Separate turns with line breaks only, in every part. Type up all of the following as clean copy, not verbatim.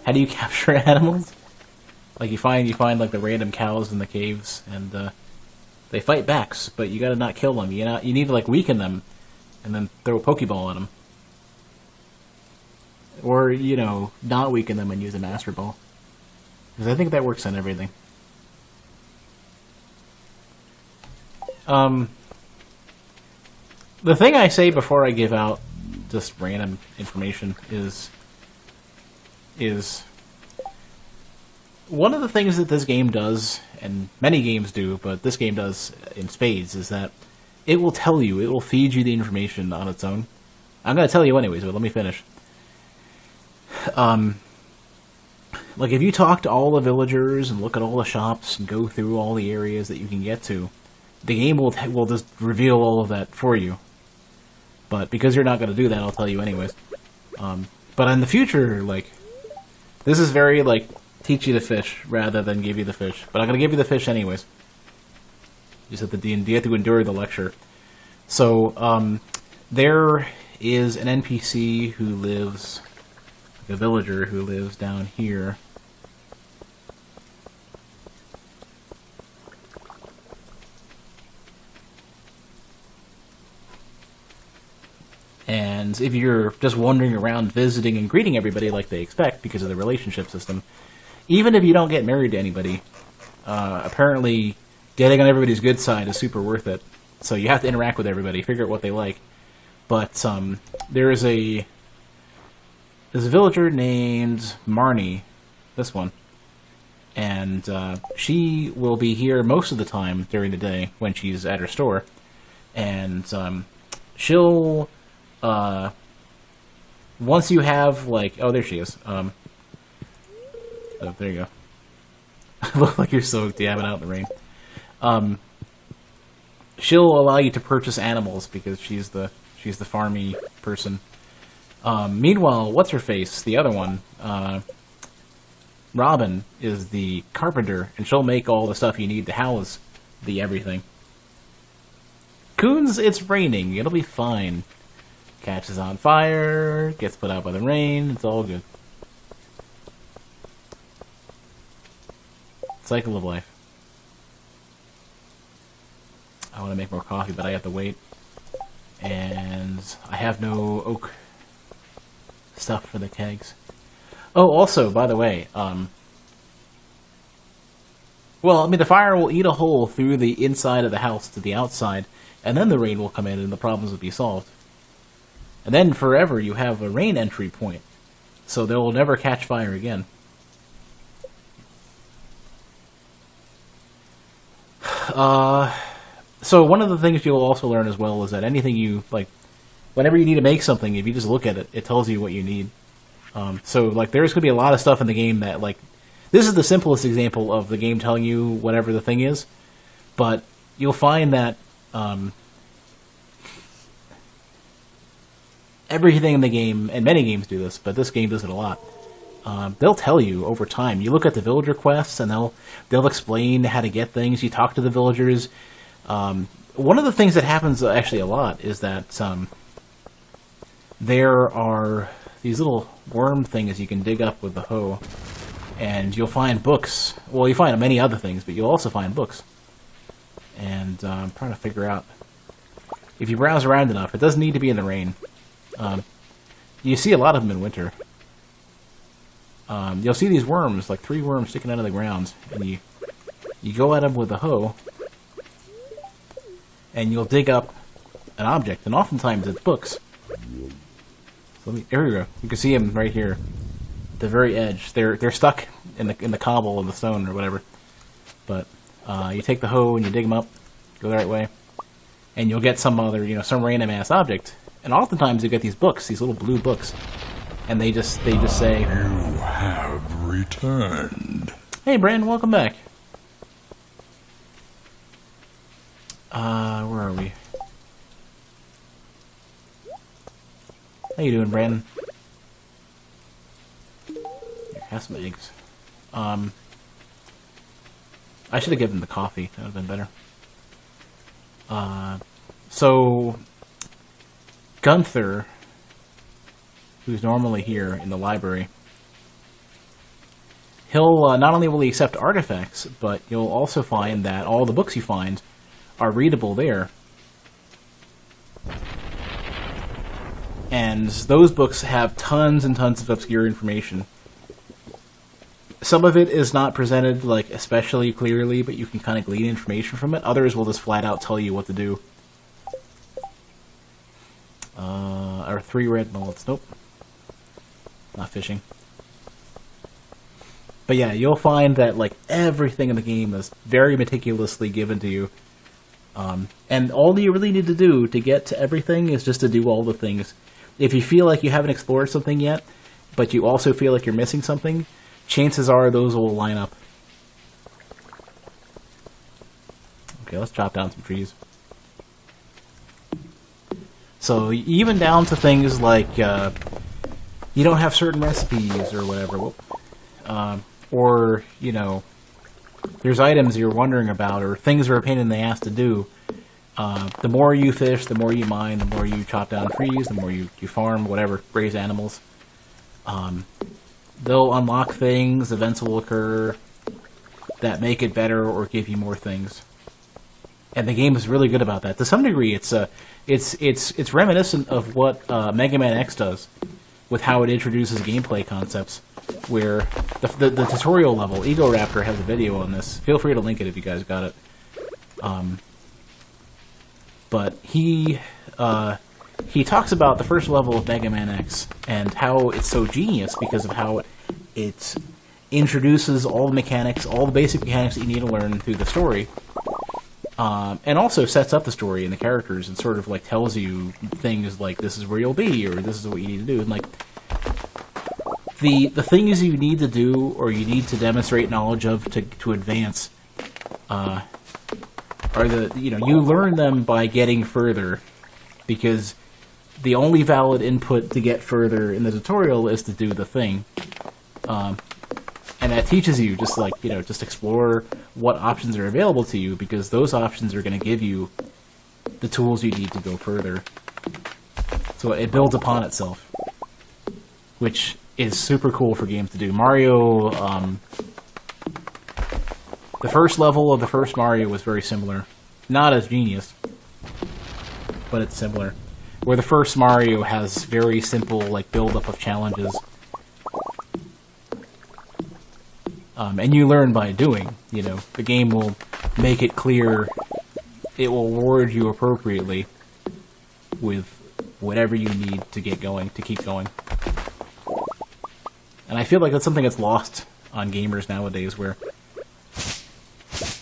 How do you capture animals? Like you find like the random cows in the caves, and they fight backs, but you gotta not kill them. You need to like weaken them, and then throw a Pokeball at them, or not weaken them and use a Master Ball, because I think that works on everything. The thing I say before I give out just random information is one of the things that this game does, and many games do, but this game does in spades, is that it will tell you, it will feed you the information on its own. I'm going to tell you anyways, but let me finish. Like if you talk to all the villagers and look at all the shops and go through all the areas that you can get to, the game will just reveal all of that for you. But because you're not going to do that, I'll tell you anyways. But in the future, like, this is very, like, teach you to fish rather than give you the fish. But I'm going to give you the fish anyways. You have to endure the lecture. So, there is an NPC who lives, a villager who lives down here. And if you're just wandering around visiting and greeting everybody like they expect because of the relationship system, even if you don't get married to anybody, apparently getting on everybody's good side is super worth it. So you have to interact with everybody, figure out what they like. But there's a villager named Marnie, this one, and she will be here most of the time during the day when she's at her store, and she'll... once you have, like... Oh, there she is. Oh, there you go. Look like you're soaked. You have it out in the rain. She'll allow you to purchase animals because she's the farmy person. Meanwhile, what's-her-face, the other one, Robin, is the carpenter, and she'll make all the stuff you need to house the everything. Coons, it's raining. It'll be fine. Catches on fire, gets put out by the rain, it's all good. Cycle of life. I want to make more coffee, but I have to wait. And I have no oak stuff for the kegs. Oh, also, by the way, well, I mean, the fire will eat a hole through the inside of the house to the outside, and then the rain will come in and the problems will be solved. And then forever you have a rain entry point, so they will never catch fire again. So one of the things you'll also learn as well is that anything you, like, whenever you need to make something, if you just look at it, it tells you what you need. So, like, there's going to be a lot of stuff in the game that, like, this is the simplest example of the game telling you whatever the thing is, but you'll find that, everything in the game, and many games do this, but this game does it a lot. They'll tell you over time. You look at the villager quests, and they'll explain how to get things. You talk to the villagers. One of the things that happens actually a lot is that there are these little worm things you can dig up with the hoe, and you'll find books. Well, you find many other things, but you'll also find books. And I'm trying to figure out if you browse around enough. It doesn't need to be in the rain. You see a lot of them in winter. You'll see these worms, like 3 worms sticking out of the ground, and you go at them with a hoe, and you'll dig up an object, and oftentimes it's books. So there we go. You can see them right here, the very edge. They're stuck in the cobble of the stone or whatever. But you take the hoe and you dig them up, go the right way, and you'll get some other, some random ass object. And oftentimes you get these books, these little blue books, and they just say,
"You have returned."
Hey, Brandon, welcome back. Where are we? How you doing, Brandon? Here, have some eggs. I should have given him the coffee. That would have been better. So Gunther, who's normally here in the library, he'll not only will he accept artifacts, but you'll also find that all the books you find are readable there. And those books have tons and tons of obscure information. Some of it is not presented like especially clearly, but you can kind of glean information from it. Others will just flat out tell you what to do. Or 3 red bullets. Nope. Not fishing. But yeah, you'll find that like everything in the game is very meticulously given to you. And all you really need to do to get to everything is just to do all the things. If you feel like you haven't explored something yet, but you also feel like you're missing something, chances are those will line up. Okay, let's chop down some trees. So even down to things like you don't have certain recipes or whatever, or, you know, there's items you're wondering about or things are a pain in the ass to do. The more you fish, the more you mine, the more you chop down trees, the more you farm, whatever, raise animals. They'll unlock things, events will occur that make it better or give you more things. And the game is really good about that. To some degree, it's reminiscent of what Mega Man X does with how it introduces gameplay concepts. Where the tutorial level, Ego Raptor has a video on this. Feel free to link it if you guys got it. But he talks about the first level of Mega Man X and how it's so genius because of how it introduces all the mechanics, all the basic mechanics that you need to learn through the story, and also sets up the story and the characters and sort of like tells you things like this is where you'll be or this is what you need to do, and like the things you need to do or you need to demonstrate knowledge of to advance are you learn them by getting further, because the only valid input to get further in the tutorial is to do the thing. And that teaches you just explore what options are available to you, because those options are going to give you the tools you need to go further. So it builds upon itself, which is super cool for games to do. Mario, the first level of the first Mario was very similar. Not as genius, but it's similar. Where the first Mario has very simple, like, build-up of challenges. And you learn by doing, The game will make it clear. It will reward you appropriately with whatever you need to get going, to keep going. And I feel like that's something that's lost on gamers nowadays, where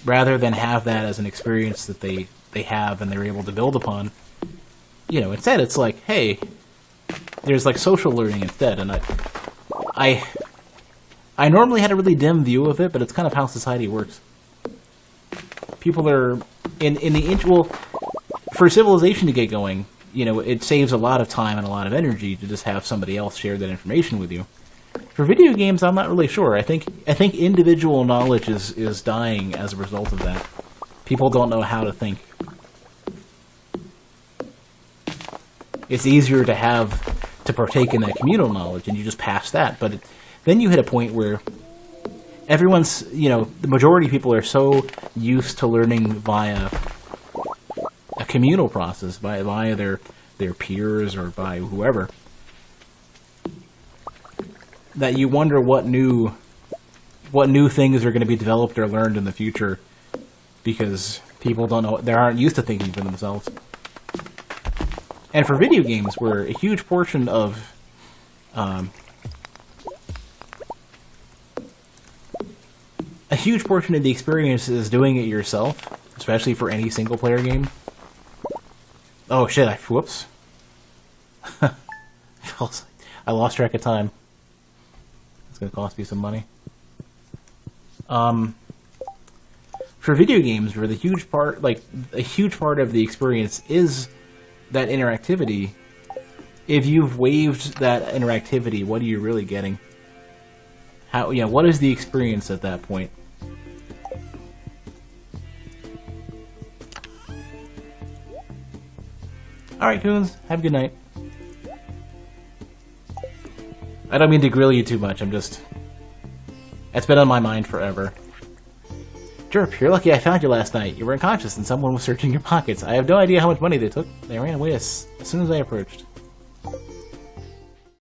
rather than have that as an experience that they have and they're able to build upon, instead it's like, hey, there's like social learning instead. And I normally had a really dim view of it, but it's kind of how society works. People are for civilization to get going, it saves a lot of time and a lot of energy to just have somebody else share that information with you. For video games, I'm not really sure. I think individual knowledge is dying as a result of that. People don't know how to think. It's easier to partake in that communal knowledge, and you just pass that. But then you hit a point where everyone's, the majority of people are so used to learning via a communal process, via their peers or by whoever, that you wonder what new things are going to be developed or learned in the future, because people don't know, they aren't used to thinking for themselves. And for video games, where a huge portion of the experience is doing it yourself, especially for any single player game. Oh shit! Whoops! I lost track of time. It's going to cost me some money. For video games, where a huge part of the experience is that interactivity, if you've waived that interactivity, what are you really getting? What is the experience at that point? Alright, Coons, have a good night. I don't mean to grill you too much, I'm just It's been on my mind forever. Jerp, you're lucky I found you last night. You were unconscious and someone was searching your pockets. I have no idea how much money they took. They ran away as soon as I approached.